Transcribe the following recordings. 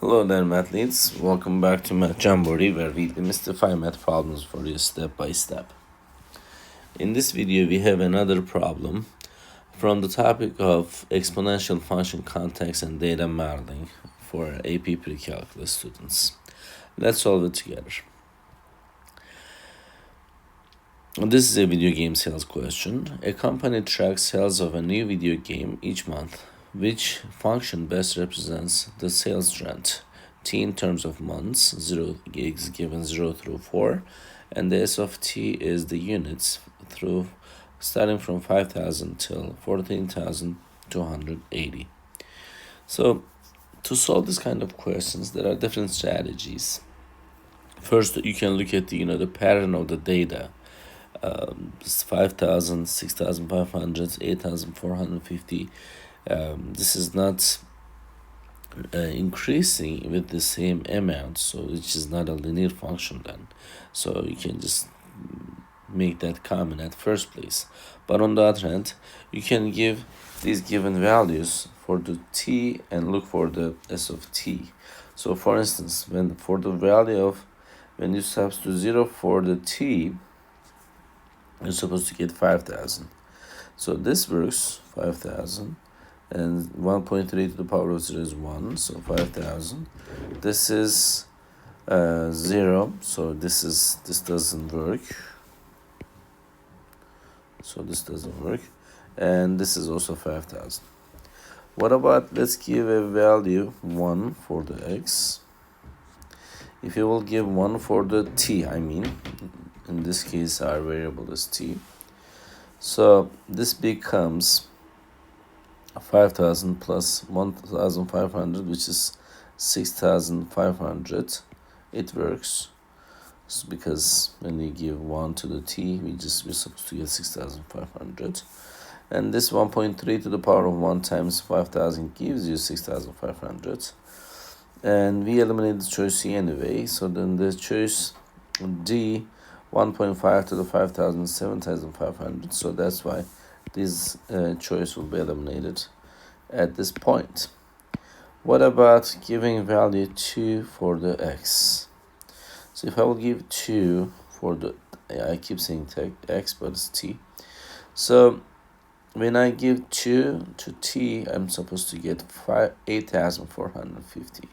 Hello there, math leads. Welcome back to Math Jamboree, where we demystify math problems for you step by step. In this video, we have another problem from the topic of exponential function context and data modeling for AP Precalculus students. Let's solve it together. This is a video game sales question. A company tracks sales of a new video game each month. Which function best represents the sales trend? T in terms of months, 0 is given 0 through 4, and the S of T is the units through starting from 5,000 till 14,280. So to solve this kind of questions, there are different strategies. First, you can look at the pattern of the data. 5,000, 6,500, 8,450. This is not increasing with the same amount, so which is not a linear function then. So you can just make that common at first place. But on the other hand, you can give these given values for the t and look for the s of t. So for instance, when you substitute 0 for the t, you're supposed to get 5,000. So this works, 5,000. And 1.3 to the power of 0 is 1, so 5,000. This is 0, so this doesn't work. So this doesn't work. And this is also 5,000. What about, let's give a value 1 for the x. If you will give 1 for the t, in this case our variable is t. So this becomes 5,000 plus 1,500, which is 6,500. It works because when you give 1 to the t, we're supposed to get 6,500. And this 1.3 to the power of 1 times 5,000 gives you 6,500. And we eliminate the choice C anyway, so then the choice D, 1.5 to the 5,000, 7,500. So that's why this choice will be eliminated at this point. What about giving value 2 for the x? So if I will give 2 for the, I keep saying x, but it's t. So when I give 2 to t, I'm supposed to get 8,450.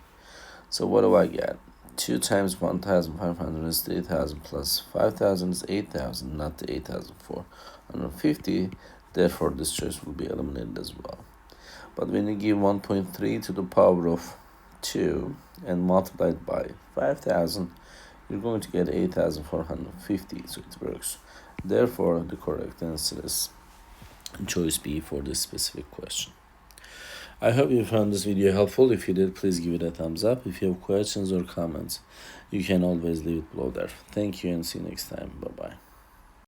So what do I get? 2 times 1,500 is 3,000 plus 5,000 is 8,000, not the 8,450. Therefore, this choice will be eliminated as well. But when you give 1.3 to the power of 2 and multiply it by 5,000, you're going to get 8,450, so it works. Therefore, the correct answer is choice B for this specific question. I hope you found this video helpful. If you did, please give it a thumbs up. If you have questions or comments, you can always leave it below there. Thank you and see you next time. Bye-bye.